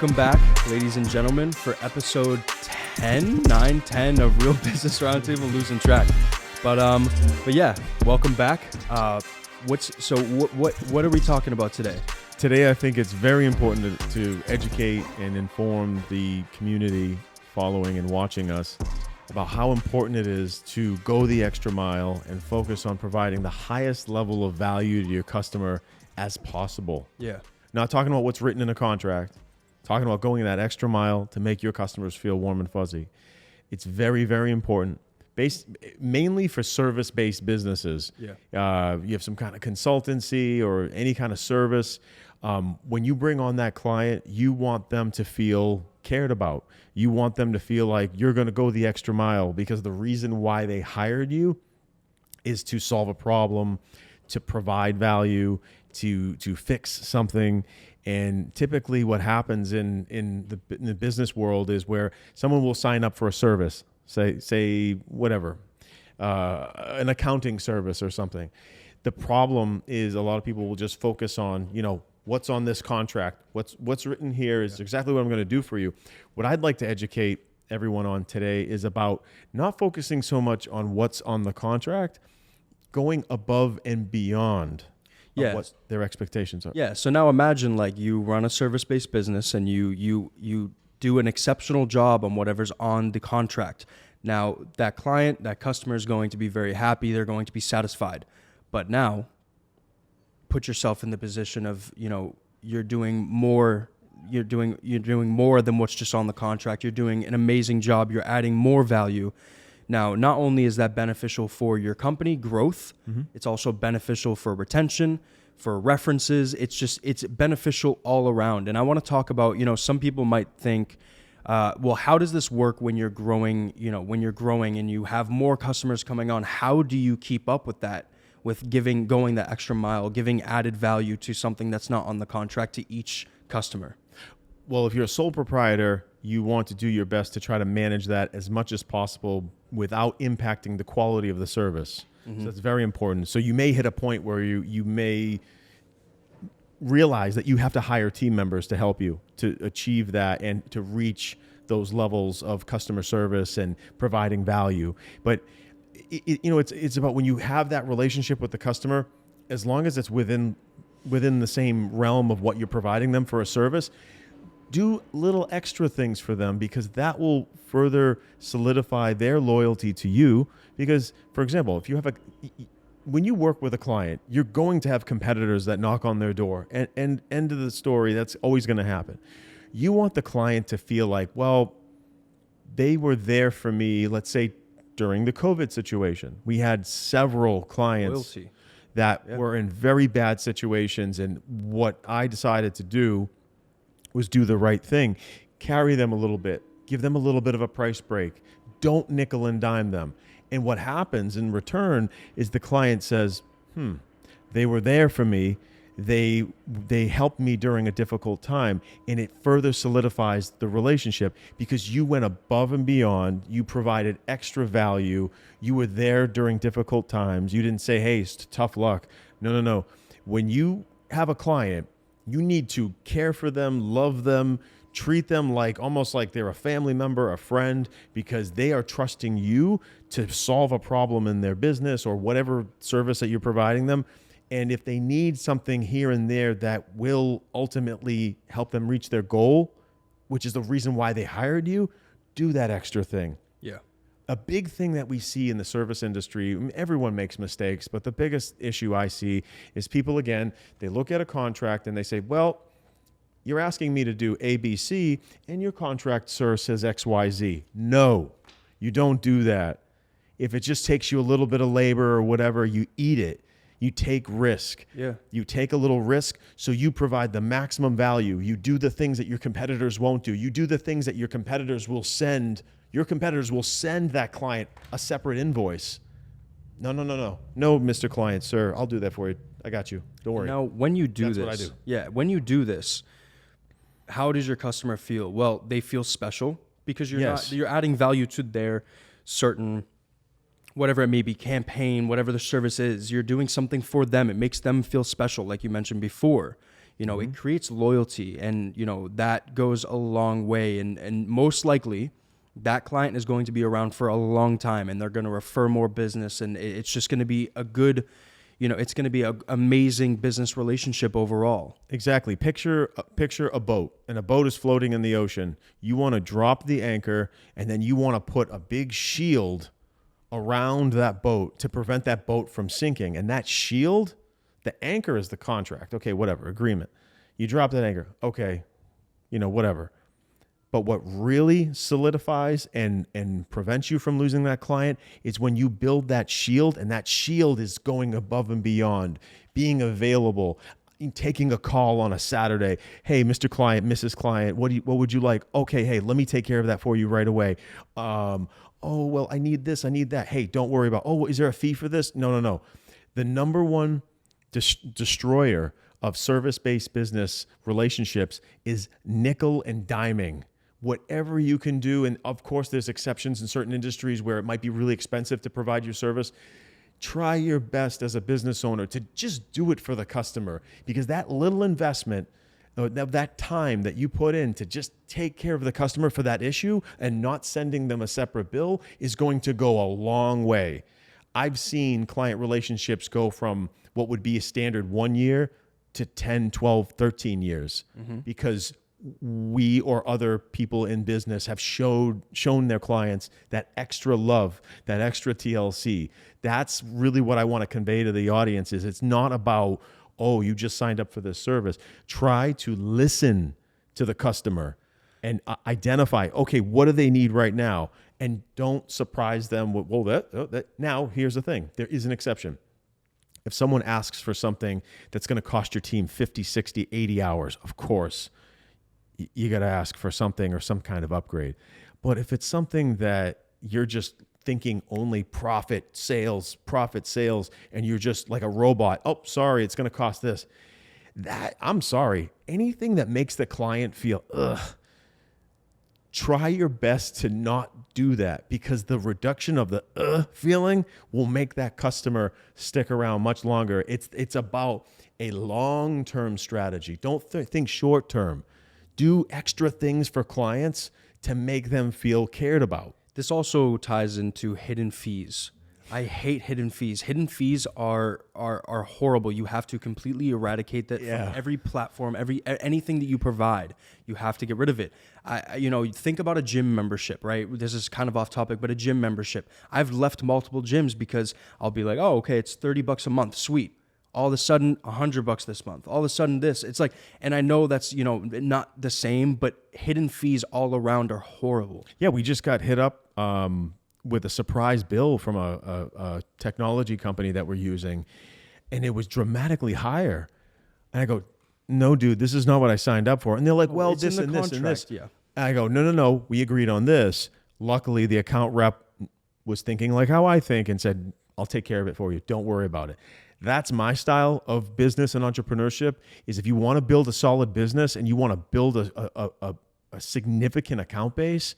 Welcome back, ladies and gentlemen, for episode 10 of Real Business Roundtable, losing track. But yeah, welcome back. What are we talking about today? Today, I think it's very important to educate and inform the community following and watching us about how important it is to go the extra mile and focus on providing the highest level of value to your customer as possible. Yeah. Not talking about what's written in a contract, talking about going that extra mile to make your customers feel warm and fuzzy. It's very, very important. Mainly for service-based businesses. Yeah. You have some kind of consultancy or any kind of service. When you bring on that client, you want them to feel cared about. You want them to feel like you're going to go the extra mile because the reason why they hired you is to solve a problem, to provide value, to fix something. And typically what happens in the business world is where someone will sign up for a service, say whatever, an accounting service or something. The problem is a lot of people will just focus on, what's on this contract, what's written here is exactly what I'm going to do for you. What I'd like to educate everyone on today is about not focusing so much on what's on the contract, going above and beyond what their expectations are. Yeah. So now imagine like you run a service-based business and you do an exceptional job on whatever's on the contract. Now that client, that customer is going to be very happy. They're going to be satisfied. But now put yourself in the position of, you're doing more than what's just on the contract. You're doing an amazing job. You're adding more value. Now, not only is that beneficial for your company growth, it's also beneficial for retention, for references. It's beneficial all around. And I want to talk about, some people might think, well, how does this work when you're growing, and you have more customers coming on? How do you keep up with that, with going the extra mile, giving added value to something that's not on the contract to each customer? Well, if you're a sole proprietor, you want to do your best to try to manage that as much as possible without impacting the quality of the service. So that's very important. So you may hit a point where you may realize that you have to hire team members to help you to achieve that and to reach those levels of customer service and providing value. But it's about when you have that relationship with the customer, as long as it's within the same realm of what you're providing them for a service, do little extra things for them because that will further solidify their loyalty to you. Because, for example, when you work with a client, you're going to have competitors that knock on their door. And end of the story, that's always going to happen. You want the client to feel like, well, they were there for me, let's say, during the COVID situation. We had several clients that were in very bad situations. And what I decided to do was do the right thing. Carry them a little bit. Give them a little bit of a price break. Don't nickel and dime them. And what happens in return is the client says, they were there for me. They helped me during a difficult time. And it further solidifies the relationship because you went above and beyond. You provided extra value. You were there during difficult times. You didn't say, hey, it's tough luck. No. When you have a client, you need to care for them, love them, treat them almost like they're a family member, a friend, because they are trusting you to solve a problem in their business or whatever service that you're providing them. And if they need something here and there that will ultimately help them reach their goal, which is the reason why they hired you, do that extra thing. Yeah. A big thing that we see in the service industry, everyone makes mistakes, but the biggest issue I see is people, again, they look at a contract and they say, well, you're asking me to do A, B, C, and your contract, sir, says X, Y, Z. No, you don't do that. If it just takes you a little bit of labor or whatever, you eat it. You take risk. Yeah. You take a little risk, so you provide the maximum value. You do the things that your competitors won't do. You do the things that your competitors will send. Your competitors will send that client a separate invoice. No, Mr. Client, sir, I'll do that for you. I got you. Don't worry. Now, when you do That's what I do. When you do this, how does your customer feel? Well, they feel special because you're adding value to their certain, whatever it may be, campaign, whatever the service is. You're doing something for them. It makes them feel special, like you mentioned before. You know, it creates loyalty, and, you know, that goes a long way. And most likely that client is going to be around for a long time, and they're going to refer more business, and it's just going to be a good, you know, it's going to be an amazing business relationship overall. Exactly. Picture a boat, and a boat is floating in the ocean. You want to drop the anchor, and then you want to put a big shield around that boat to prevent that boat from sinking. And that shield, the anchor is the contract. Okay, whatever, agreement. You drop that anchor. Okay, you know, whatever. But what really solidifies and prevents you from losing that client is when you build that shield, and that shield is going above and beyond, being available, taking a call on a Saturday. Hey, Mr. Client, Mrs. Client, what would you like? Okay, hey, let me take care of that for you right away. Oh, well, I need this, I need that. Hey, don't worry about, oh, is there a fee for this? No. The number one destroyer of service-based business relationships is nickel and diming. Whatever you can do, and of course there's exceptions in certain industries where it might be really expensive to provide your service. Try your best as a business owner to just do it for the customer, because that little investment, that time that you put in to just take care of the customer for that issue and not sending them a separate bill is going to go a long way. I've seen client relationships go from what would be a standard 1 year to 10, 12, 13 years because we or other people in business have shown their clients that extra love, that extra TLC. That's really what I want to convey to the audience. Is it's not about, oh, you just signed up for this service. Try to listen to the customer and identify, okay, what do they need right now? And don't surprise them with, well, now here's the thing. There is an exception. If someone asks for something that's going to cost your team 50, 60, 80 hours, of course, you got to ask for something or some kind of upgrade. But if it's something that you're just thinking only profit sales, and you're just like a robot, oh, sorry, it's going to cost this. I'm sorry. Anything that makes the client feel, try your best to not do that, because the reduction of the feeling will make that customer stick around much longer. It's about a long-term strategy. Don't think short-term. Do extra things for clients to make them feel cared about. This also ties into hidden fees. I hate hidden fees. Hidden fees are horrible. You have to completely eradicate that from every platform, anything that you provide. You have to get rid of it. Think about a gym membership, right? This is kind of off topic, but a gym membership. I've left multiple gyms because I'll be like, oh, okay, it's $30 a month, sweet. All of a sudden, $100 this month. All of a sudden, this. It's like, and I know that's not the same, but hidden fees all around are horrible. Yeah, we just got hit up with a surprise bill from a technology company that we're using, and it was dramatically higher. And I go, no, dude, this is not what I signed up for. And they're like, well, this and this and this. Yeah. And I go, no, we agreed on this. Luckily, the account rep was thinking like how I think and said, I'll take care of it for you. Don't worry about it. That's my style of business and entrepreneurship. Is if you want to build a solid business and you want to build a significant account base,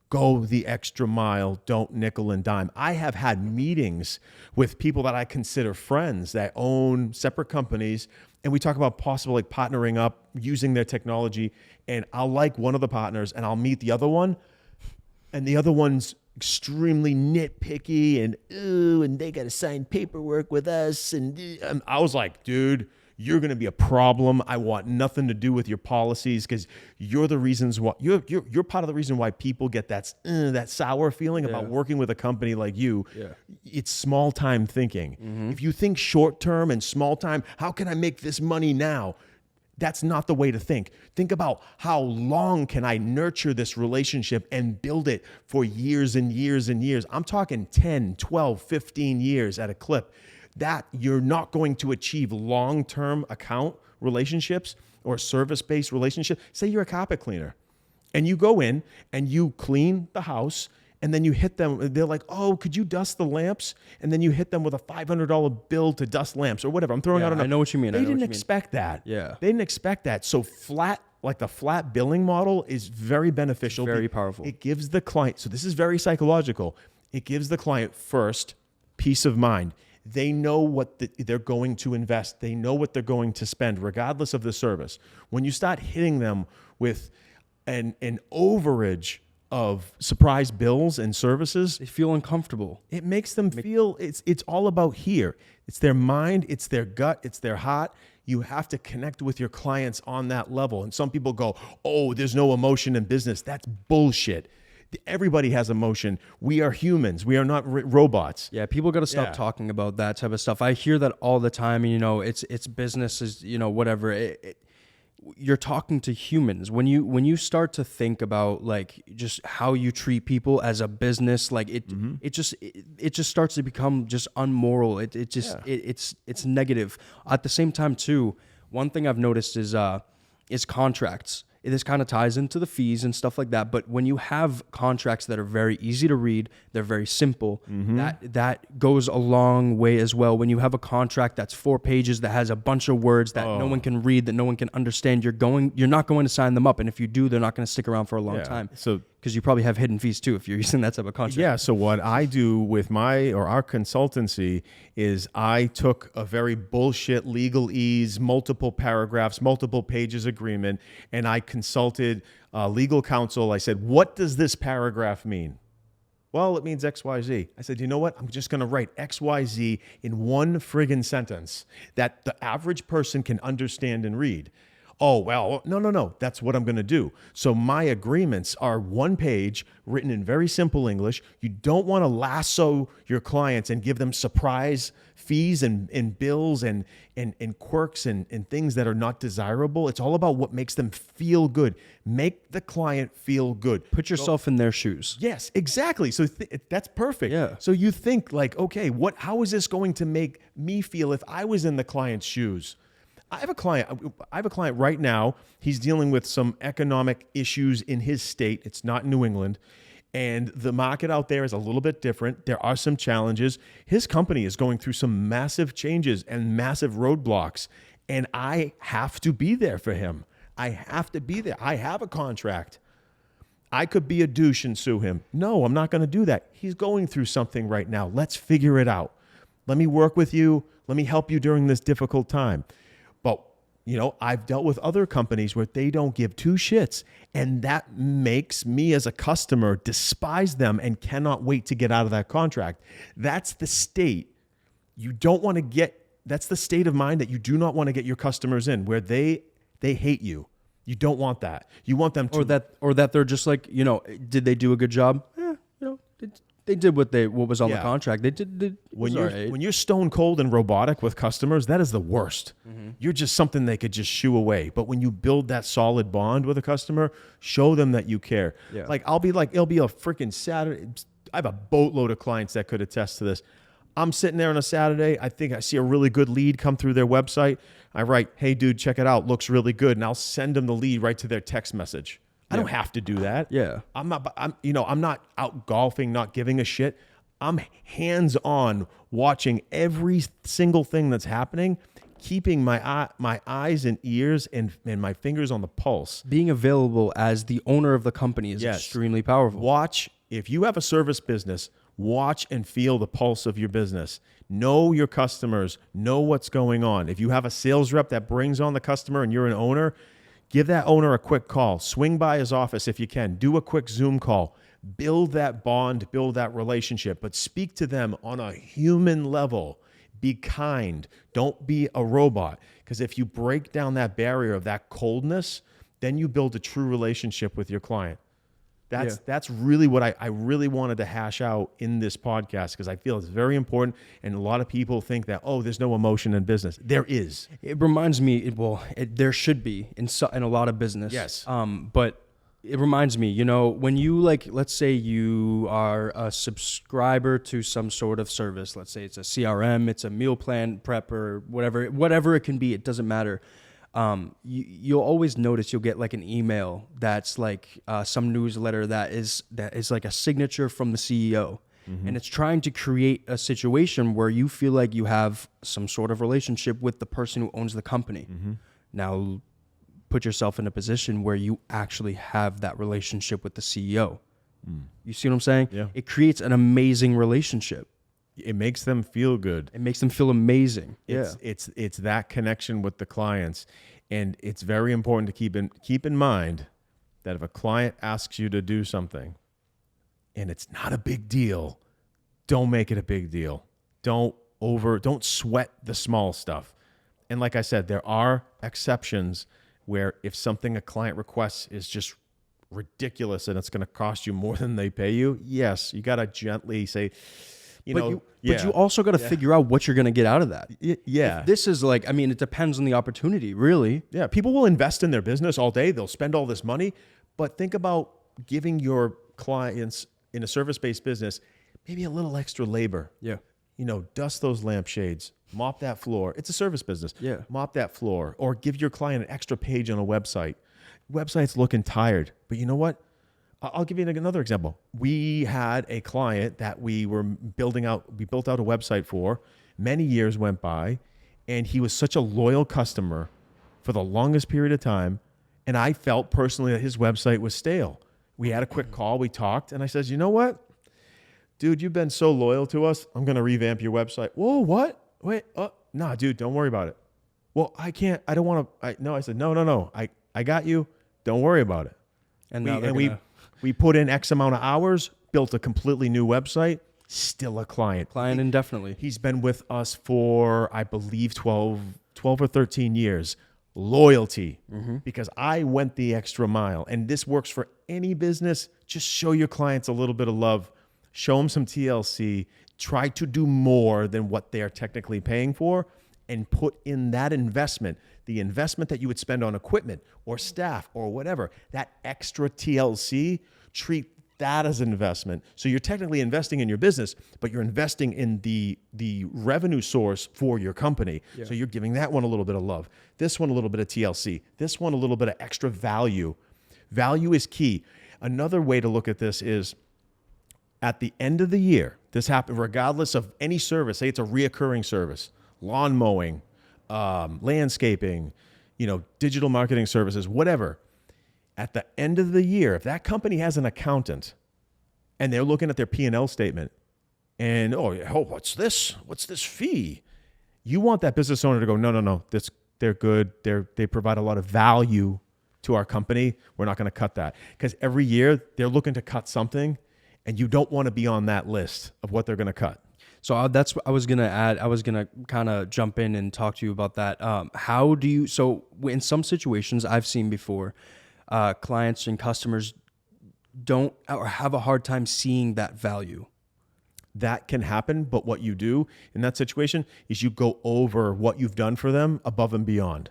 go the extra mile. Don't nickel and dime. I have had meetings with people that I consider friends that own separate companies, and we talk about possibly partnering up, using their technology. And I'll like one of the partners, and I'll meet the other one, and the other one's extremely nitpicky and they got to sign paperwork with us. And I was like, dude, you're going to be a problem. I want nothing to do with your policies, because you're the reasons why you're part of the reason why people get that sour feeling about working with a company like you. Yeah. It's small time thinking. Mm-hmm. If you think short term and small time, how can I make this money now? That's not the way to think. Think about how long can I nurture this relationship and build it for years and years and years. I'm talking 10, 12, 15 years at a clip. That you're not going to achieve long-term account relationships or service-based relationships. Say you're a carpet cleaner and you go in and you clean the house, and then you hit them. They're like, oh, could you dust the lamps? And then you hit them with a $500 bill to dust lamps or whatever. I'm throwing out. I know what you mean. They didn't expect that. Yeah. They didn't expect that. So the flat billing model is very beneficial. It's very powerful. It gives the client, so this is very psychological. It gives the client first peace of mind. They know what they're going to invest. They know what they're going to spend, regardless of the service. When you start hitting them with an overage of surprise bills and services, They feel uncomfortable. it makes them feel it's all about here. It's their mind, it's their gut, it's their heart. You have to connect with your clients on that level. And some people go, "Oh, there's no emotion in business." That's bullshit. Everybody has emotion. We are humans. We are not robots. Yeah, people got to stop Yeah. talking about that type of stuff. I hear that all the time. And, it's business is, whatever. You're talking to humans. When you start to think about like just how you treat people as a business, like it just starts to become just unmoral. It's negative. At the same time too, one thing I've noticed is contracts. This kind of ties into the fees and stuff like that. But when you have contracts that are very easy to read, they're very simple, that goes a long way as well. When you have a contract that's 4 pages that has a bunch of words that no one can read, that no one can understand, you're not going to sign them up. And if you do, they're not going to stick around for a long time. So because you probably have hidden fees too if you're using that type of contract. yeah, so what I do with our consultancy is I took a very bullshit legalese, multiple paragraphs, multiple pages agreement, and I consulted legal counsel. I said, "What does this paragraph mean?" "Well, it means XYZ. I said, "You know what? I'm just going to write XYZ in one friggin' sentence that the average person can understand and read." "Oh, well, no. That's what I'm going to do." So my agreements are 1 page written in very simple English. You don't want to lasso your clients and give them surprise fees and bills and quirks and things that are not desirable. It's all about what makes them feel good. Make the client feel good. Put yourself in their shoes. Yes, exactly. So that's perfect. Yeah. So you think like, okay, how is this going to make me feel if I was in the client's shoes? I have a client right now. He's dealing with some economic issues in his state. It's not New England. And the market out there is a little bit different. There are some challenges. His company is going through some massive changes and massive roadblocks. And I have to be there for him. I have to be there. I have a contract. I could be a douche and sue him. No, I'm not going to do that. He's going through something right now. Let's figure it out. Let me work with you. Let me help you during this difficult time. But, I've dealt with other companies where they don't give 2 shits. And that makes me as a customer despise them and cannot wait to get out of that contract. That's the state you don't want to get. That's the state of mind that you do not want to get your customers in, where they hate you. You don't want that. You want them to. Or that they're just like, did they do a good job? They did what was on the contract. They did. When you're stone cold and robotic with customers, that is the worst. You're just something they could just shoo away. But when you build that solid bond with a customer, show them that you care. Yeah. Like it'll be a freaking Saturday. I have a boatload of clients that could attest to this. I'm sitting there on a Saturday. I think I see a really good lead come through their website. I write, "Hey, dude, check it out. Looks really good." And I'll send them the lead right to their text message. I don't have to do that. Yeah. I'm not out golfing, not giving a shit. I'm hands-on watching every single thing that's happening, keeping my eyes and ears and my fingers on the pulse. Being available as the owner of the company is extremely powerful. Watch, if you have a service business, watch and feel the pulse of your business. Know your customers, know what's going on. If you have a sales rep that brings on the customer and you're an owner, give that owner a quick call. Swing by his office if you can. Do a quick Zoom call. Build that bond, build that relationship, but speak to them on a human level. Be kind. Don't be a robot. Because if you break down that barrier of that coldness, then you build a true relationship with your client. That's really what I really wanted to hash out in this podcast, because I feel it's very important. And a lot of people think that, there's no emotion in business. There is. It reminds me, there should be in a lot of business. Yes. But it reminds me, when you let's say you are a subscriber to some sort of service. Let's say it's a CRM, it's a meal plan prep, or whatever it can be. It doesn't matter. You'll always notice you'll get like an email that's like some newsletter that is like a signature from the CEO. And it's trying to create a situation where you feel like you have some sort of relationship with the person who owns the company. Now put yourself in a position where you actually have that relationship with the CEO. You see what I'm saying? Yeah. It creates an amazing relationship. It makes them feel good. It makes them feel amazing. It's that connection with the clients, and it's very important to keep in mind that if a client asks you to do something and it's not a big deal, don't make it a big deal. Don't sweat the small stuff. And like I said, there are exceptions where if something a client requests is just ridiculous and it's going to cost you more than they pay you, yes, you got to gently say, but you also got to figure out what you're going to get out of that. Yeah. If this is like, I mean, it depends on the opportunity, really. Yeah. People will invest in their business all day. They'll spend all this money, but think about giving your clients in a service-based business maybe a little extra labor. Yeah. Dust those lampshades, mop that floor. It's a service business. Yeah. Mop that floor, or give your client an extra page on a website. Website's looking tired, but you know what? I'll give you another example. We had a client that we were building out. We built out a website for. Many years went by, and he was such a loyal customer for the longest period of time. And I felt personally that his website was stale. We had a quick call. We talked, and I says, you know what? Dude, you've been so loyal to us. I'm going to revamp your website. Whoa, what? Wait, nah, dude, don't worry about it. Well, I can't. I don't want to. No, I said, no. I got you. Don't worry about it. And we put in X amount of hours, built a completely new website, still a client. Client indefinitely. He's been with us for, I believe, 12 or 13 years. Loyalty, because I went the extra mile. And this works for any business. Just show your clients a little bit of love. Show them some TLC. Try to do more than what they're technically paying for, and put in that investment, the investment that you would spend on equipment or staff or whatever, that extra TLC, treat that as an investment. So you're technically investing in your business, but you're investing in the revenue source for your company. Yeah. So you're giving that one a little bit of love. This one a little bit of TLC. This one a little bit of extra value. Value is key. Another way to look at this is at the end of the year, this happens regardless of any service. Say it's a reoccurring service. Lawn mowing, landscaping, digital marketing services, whatever. At the end of the year, if that company has an accountant and they're looking at their P&L statement and, what's this? What's this fee? You want that business owner to go, no, they're good. They provide a lot of value to our company. We're not going to cut that. Because every year they're looking to cut something, and you don't want to be on that list of what they're going to cut. So that's what I was going to add. I was going to kind of jump in and talk to you about that. How do you, so in some situations I've seen before, clients and customers don't or have a hard time seeing that value. That can happen, but what you do in that situation is you go over what you've done for them above and beyond.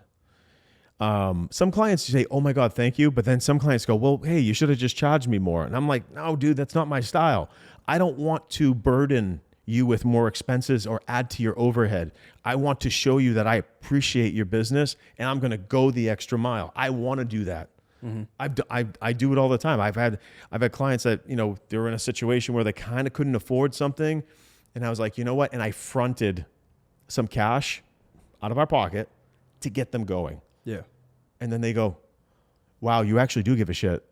Some clients say, oh my God, thank you. But then some clients go, well, hey, you should have just charged me more. And I'm like, no, dude, that's not my style. I don't want to burden you with more expenses or add to your overhead. I want to show you that I appreciate your business and I'm going to go the extra mile. I want to do that. Mm-hmm. I do it all the time. I've had clients that, they were in a situation where they kind of couldn't afford something. And I was like, you know what? And I fronted some cash out of our pocket to get them going. Yeah. And then they go, wow, you actually do give a shit.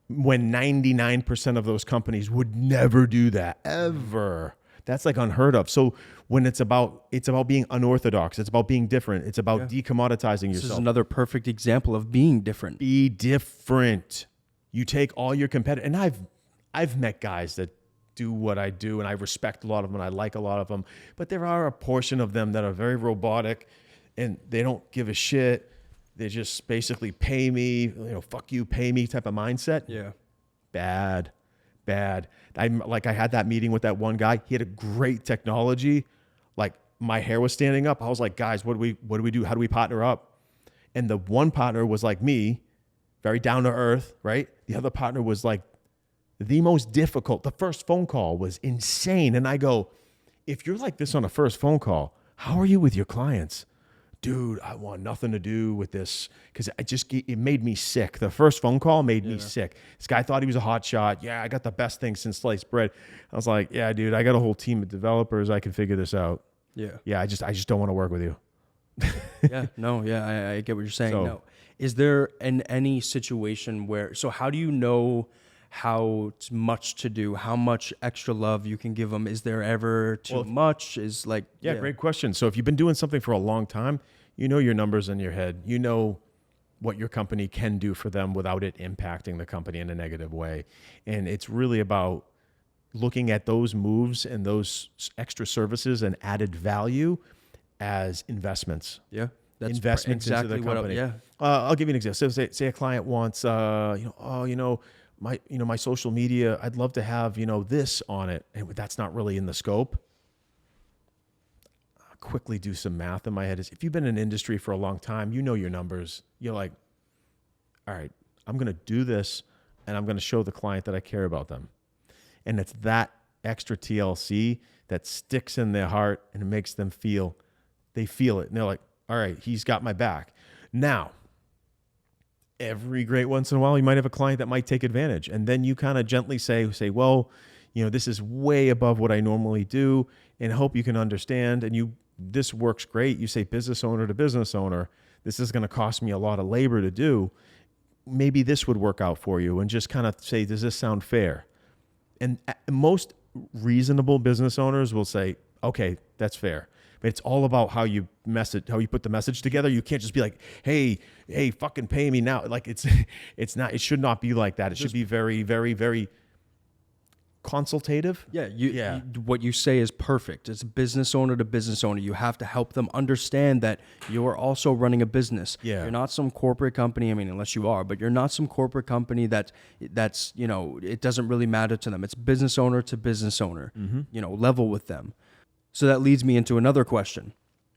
When 99% of those companies would never do that, ever. That's like unheard of. So when it's about being unorthodox, it's about being different. It's about decommoditizing yourself. This is another perfect example of being different. Be different. You take all your competitors, and I've met guys that do what I do, and I respect a lot of them, and I like a lot of them. But there are a portion of them that are very robotic, and they don't give a shit. They just basically pay me, fuck you, pay me type of mindset. Yeah. Bad. I had that meeting with that one guy. He had a great technology. Like my hair was standing up. I was like, guys, what do we do? How do we partner up? And the one partner was like me, very down to earth, right? The other partner was like the most difficult. The first phone call was insane. And I go, if you're like this on a first phone call, how are you with your clients? Dude, I want nothing to do with this because it made me sick. The first phone call made me sick. This guy thought he was a hot shot. Yeah, I got the best thing since sliced bread. I was like, yeah, dude, I got a whole team of developers. I can figure this out. Yeah, I just don't want to work with you. I get what you're saying. So, no. Is there any situation where, so how do you know how much to do, how much extra love you can give them. Is there ever too much? Is like, yeah, great question. So if you've been doing something for a long time, you know your numbers in your head. You know what your company can do for them without it impacting the company in a negative way. And it's really about looking at those moves and those extra services and added value as investments. Yeah. That's Investments exactly into the company. yeah. I'll give you an example. So say a client wants, my social media, I'd love to have, this on it. And that's not really in the scope. I'll quickly do some math in my head. If you've been in industry for a long time, you know your numbers. You're like, all right, I'm going to do this and I'm going to show the client that I care about them. And it's that extra TLC that sticks in their heart and it makes them feel it. And they're like, all right, he's got my back. Now, every great once in a while, you might have a client that might take advantage. And then you kind of gently say, well, this is way above what I normally do. And I hope you can understand. And this works great. You say business owner to business owner, this is going to cost me a lot of labor to do. Maybe this would work out for you. And just kind of say, does this sound fair? And most reasonable business owners will say, okay, that's fair. But it's all about how you put the message together. You can't just be like, hey, fucking pay me now. Like it should not be like that. It should be very, very, very consultative. Yeah, what you say is perfect. It's business owner to business owner. You have to help them understand that you're also running a business. Yeah. You're not some corporate company. I mean, unless you are, but you're not some corporate company that's it doesn't really matter to them. It's business owner to business owner. Level with them. So that leads me into another question.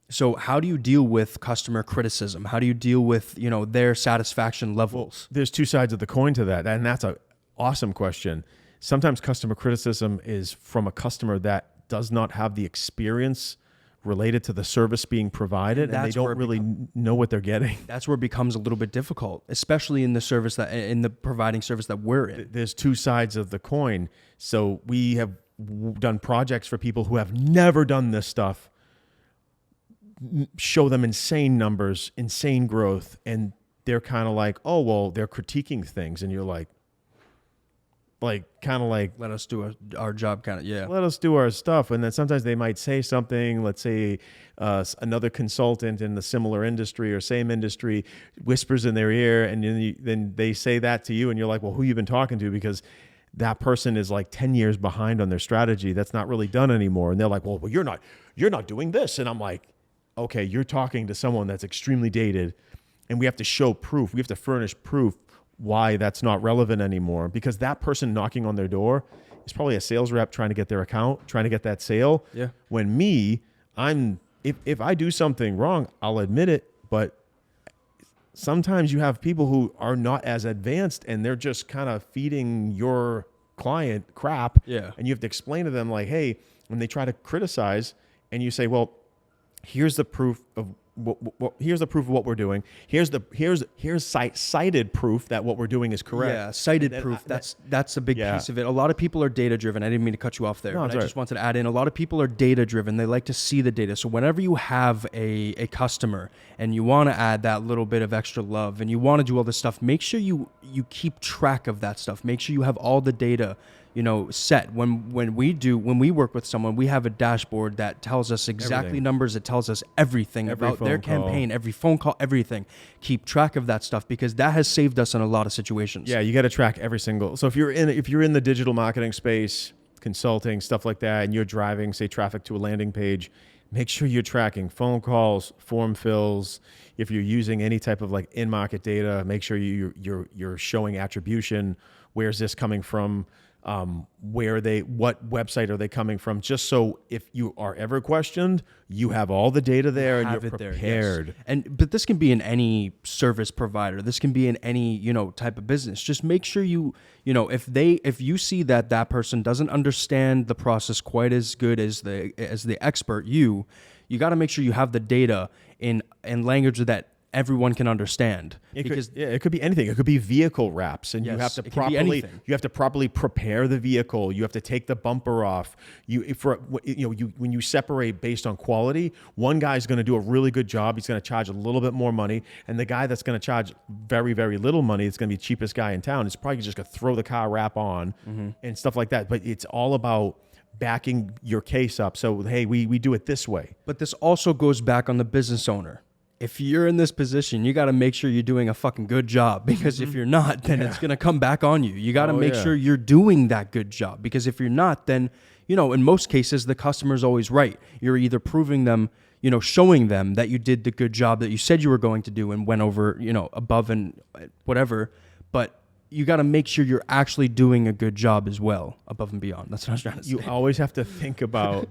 So how do you deal with customer criticism? How do you deal with, their satisfaction levels? There's two sides of the coin to that. And that's an awesome question. Sometimes customer criticism is from a customer that does not have the experience related to the service being provided, and they don't really know what they're getting. That's where it becomes a little bit difficult, especially in the providing service that we're in. There's two sides of the coin. So we have done projects for people who have never done this stuff, show them insane numbers, insane growth, and they're kind of like, oh, well, they're critiquing things, and you're like, let us do our job, let us do our stuff. And then sometimes they might say something, let's say another consultant in the similar industry or same industry whispers in their ear, and then they say that to you, and you're like, well, who you been talking to? Because that person is like 10 years behind on their strategy. That's not really done anymore. And they're like, well, you're not doing this. And I'm like, okay, you're talking to someone that's extremely dated, and we have to show proof. We have to furnish proof why that's not relevant anymore, because that person knocking on their door is probably a sales rep trying to get their account, trying to get that sale. Yeah. When if I do something wrong, I'll admit it, but sometimes you have people who are not as advanced and they're just kind of feeding your client crap. Yeah. And you have to explain to them like, hey, when they try to criticize and you say, well, here's the proof of here's the proof of what we're doing. Here's cited proof that what we're doing is correct. Yeah, cited proof. That's a big piece of it. A lot of people are data driven. I didn't mean to cut you off there, but I just wanted to add in. A lot of people are data driven. They like to see the data. So whenever you have a customer and you want to add that little bit of extra love and you want to do all this stuff, make sure you keep track of that stuff. Make sure you have all the data set. When we work with someone, we have a dashboard that tells us exactly numbers. It tells us everything about their campaign, every phone call, everything. Keep track of that stuff, because that has saved us in a lot of situations. Yeah, you got to track every single. So if you're in the digital marketing space, consulting, stuff like that, and you're driving, say, traffic to a landing page, make sure you're tracking phone calls, form fills. If you're using any type of like in-market data, make sure you're showing attribution. Where's this coming from? What website are they coming from? Just so if you are ever questioned, you have all the data there and you're prepared. Yes. But this can be in any service provider. This can be in any, type of business. Just make sure if you see that person doesn't understand the process quite as good as the expert, you got to make sure you have the data in language that everyone can understand. It could be anything. It could be vehicle wraps, and Yes, you have to it can be anything. properly prepare the vehicle. You have to take the bumper off. When you separate based on quality, one guy's going to do a really good job. He's going to charge a little bit more money, and the guy that's going to charge very, very little money, it's going to be the cheapest guy in town. It's probably just going to throw the car wrap on and stuff like that. But it's all about backing your case up. So hey, we do it this way. But this also goes back on the business owner. If you're in this position, you got to make sure you're doing a fucking good job, because if you're not, then it's going to come back on you. You got to make sure you're doing that good job, because if you're not, then, in most cases, the customer's always right. You're either proving them, showing them that you did the good job that you said you were going to do and went over, above and whatever, but you got to make sure you're actually doing a good job as well, above and beyond. That's what I was trying to say. You always have to think about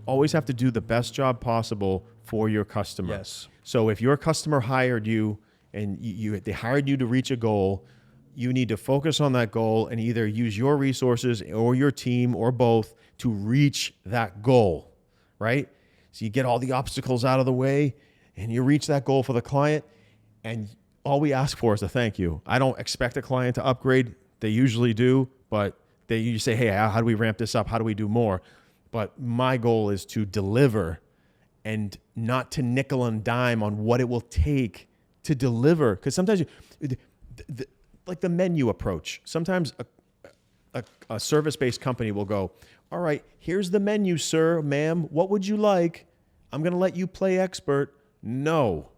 always have to do the best job possible for your customer. Yes. So if your customer hired you and they hired you to reach a goal, you need to focus on that goal and either use your resources or your team or both to reach that goal, right? So you get all the obstacles out of the way and you reach that goal for the client, and all we ask for is a thank you. I don't expect a client to upgrade. They usually do, but you say, hey, how do we ramp this up? How do we do more? But my goal is to deliver and not to nickel and dime on what it will take to deliver. Because sometimes, like the menu approach, sometimes a service-based company will go, all right, here's the menu, sir, ma'am. What would you like? I'm going to let you play expert. No.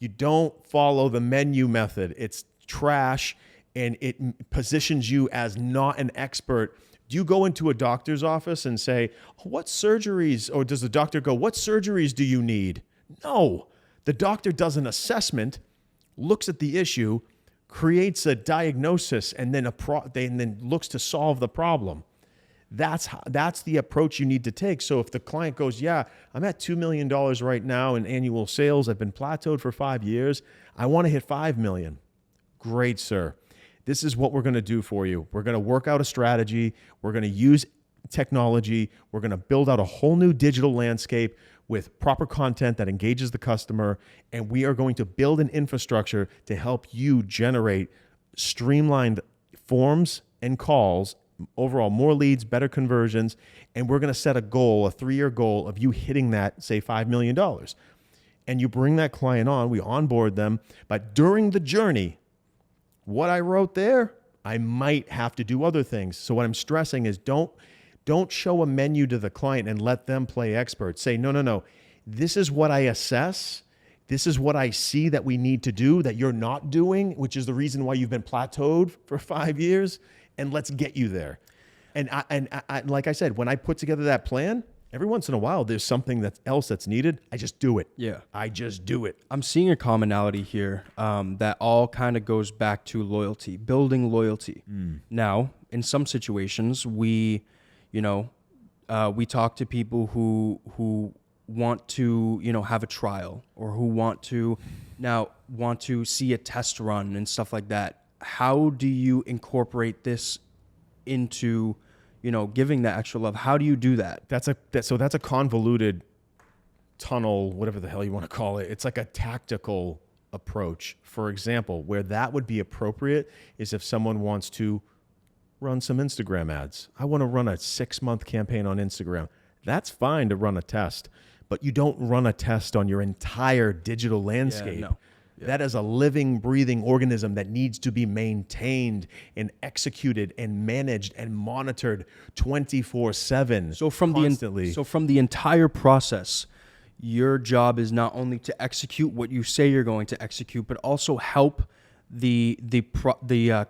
You don't follow the menu method. It's trash, and it positions you as not an expert. Do you go into a doctor's office and say, what surgeries, or does the doctor go, what surgeries do you need? No. The doctor does an assessment, looks at the issue, creates a diagnosis, and then then looks to solve the problem. That's the approach you need to take. So if the client goes, yeah, I'm at $2 million right now in annual sales. I've been plateaued for 5 years. I want to hit 5 million. Great, sir. This is what we're going to do for you. We're going to work out a strategy. We're going to use technology. We're going to build out a whole new digital landscape with proper content that engages the customer. And we are going to build an infrastructure to help you generate streamlined forms and calls, overall more leads, better conversions, and we're going to set a goal, a 3-year goal of you hitting that, say, $5 million. And you bring that client on, we onboard them, but during the journey, what I wrote there, I might have to do other things. So what I'm stressing is don't show a menu to the client and let them play expert. Say, no, this is what I assess. This is what I see that we need to do that you're not doing, which is the reason why you've been plateaued for 5 years. And let's get you there. And I, like I said, when I put together that plan, every once in a while, there's something else that's needed. I just do it. Yeah. I just do it. I'm seeing a commonality here that all kind of goes back to loyalty, building loyalty. Now, in some situations, we talk to people who want to, have a trial, or who want to see a test run and stuff like that. How do you incorporate this into, giving that extra love? How do you do that? That's a convoluted tunnel, whatever the hell you want to call it. It's like a tactical approach. For example, where that would be appropriate is if someone wants to run some Instagram ads. I want to run a 6-month campaign on Instagram. That's fine to run a test, but you don't run a test on your entire digital landscape. Yeah, no. Yeah. That is a living, breathing organism that needs to be maintained and executed and managed and monitored 24/7. So from constantly. from the entire process, your job is not only to execute what you say you're going to execute, but also help the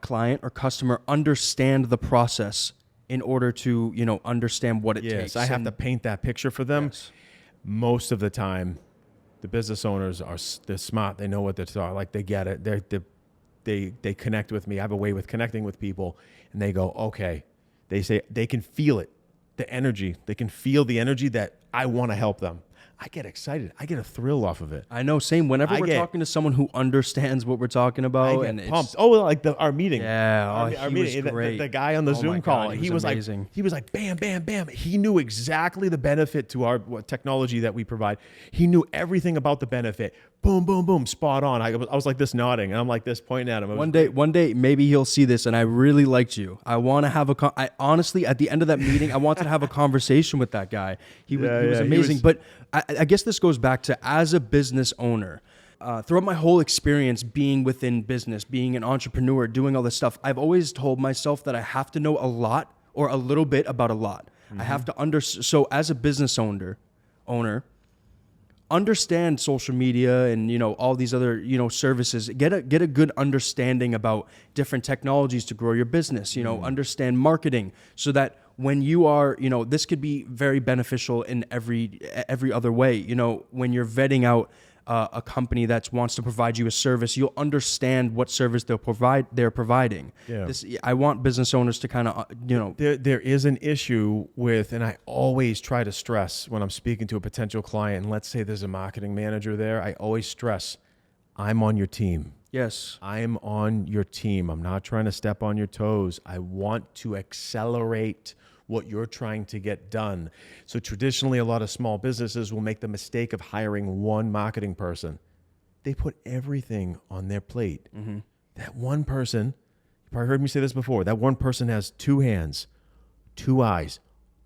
client or customer understand the process in order to understand what it takes. Yes, I have to paint that picture for them. Yes. Most of the time, the business owners they're smart. They know what they're talking. Like, they get it. They connect with me. I have a way with connecting with people, and they go, okay. They say they can feel it, the energy. They can feel the energy that I want to help them. I get excited. I get a thrill off of it. I know. Same. Whenever we're talking to someone who understands what we're talking about, I and get pumped. Oh, like our meeting. Yeah, our he meeting. was great. The guy on the Zoom call. He was amazing. He was like, bam, bam, bam. He knew exactly the benefit to our technology that we provide. He knew everything about the benefit. Boom, boom, boom, spot on. I was like this nodding, and I'm like this pointing at him. One day, maybe he'll see this, and I really liked you. I want to have I honestly, at the end of that meeting, I wanted to have a conversation with that guy. He was amazing. But I guess this goes back to, as a business owner, throughout my whole experience being within business, being an entrepreneur, doing all this stuff, I've always told myself that I have to know a lot or a little bit about a lot. I have to so as a business owner, understand social media and, all these other, services, get a good understanding about different technologies to grow your business, understand marketing, so that when you are, this could be very beneficial in every other way. When you're vetting out a company that wants to provide you a service, you'll understand what service they're providing. Yeah. I want business owners to kind of, There is an issue with, and I always try to stress when I'm speaking to a potential client, and let's say there's a marketing manager there, I always stress, I'm on your team. Yes. I'm on your team. I'm not trying to step on your toes. I want to accelerate what you're trying to get done. So traditionally, a lot of small businesses will make the mistake of hiring one marketing person. They put everything on their plate. Mm-hmm. That one person, you probably heard me say this before, that one person has 2 hands, 2 eyes,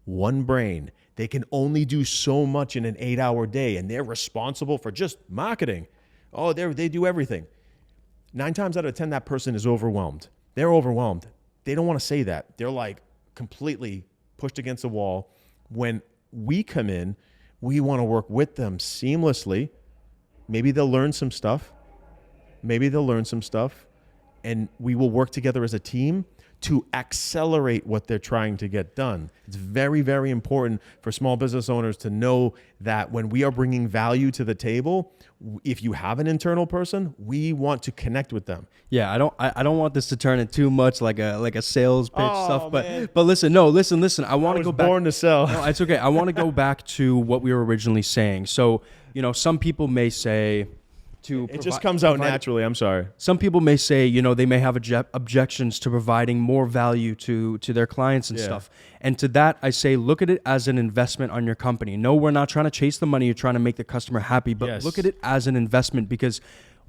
1 brain. They can only do so much in an 8-hour day, and they're responsible for just marketing. Oh, they do everything. 9 times out of 10, that person is overwhelmed. They're overwhelmed. They don't want to say that. They're like completely pushed against the wall. When we come in, we want to work with them seamlessly. Maybe they'll learn some stuff. And we will work together as a team to accelerate what they're trying to get done. It's very, very important for small business owners to know that when we are bringing value to the table, if you have an internal person, we want to connect with them. Yeah, I don't want this to turn into too much like a sales pitch stuff, but listen. I want to go back. Born to sell. No, it's okay. I want to go back to what we were originally saying. So, some people may say, it just comes out naturally. I'm sorry. Some people may say, they may have objections to providing more value to their clients and stuff. And to that, I say, look at it as an investment on your company. No, we're not trying to chase the money. You're trying to make the customer happy, but look at it as an investment, because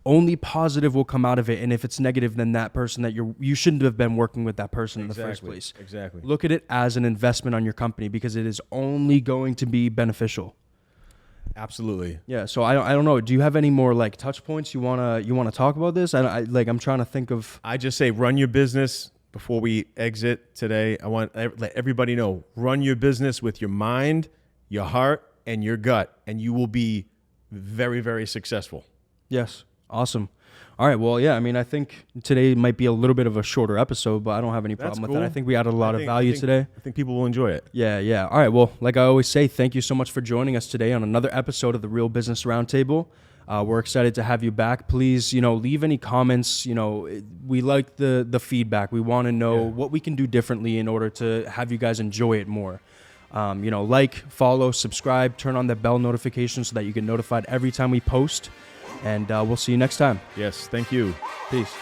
only positive will come out of it. And if it's negative, then that person that you shouldn't have been working with that person in the first place. Exactly. Look at it as an investment on your company, because it is only going to be beneficial. Absolutely. Yeah. So I don't know. Do you have any more like touch points you wanna talk about this? I'm trying to think of. I just say run your business before we exit today. I want to let everybody know, run your business with your mind, your heart, and your gut, and you will be very, very successful. Yes. Awesome. All right. Well, yeah. I think today might be a little bit of a shorter episode, but I don't have any problem with that. I think we added a lot of value today. I think people will enjoy it. Yeah. All right. Well, like I always say, thank you so much for joining us today on another episode of the Real Business Roundtable. We're excited to have you back. Please, leave any comments. We like the feedback. We want to know what we can do differently in order to have you guys enjoy it more. Like, follow, subscribe, turn on the bell notification so that you get notified every time we post. And we'll see you next time. Yes, thank you. Peace.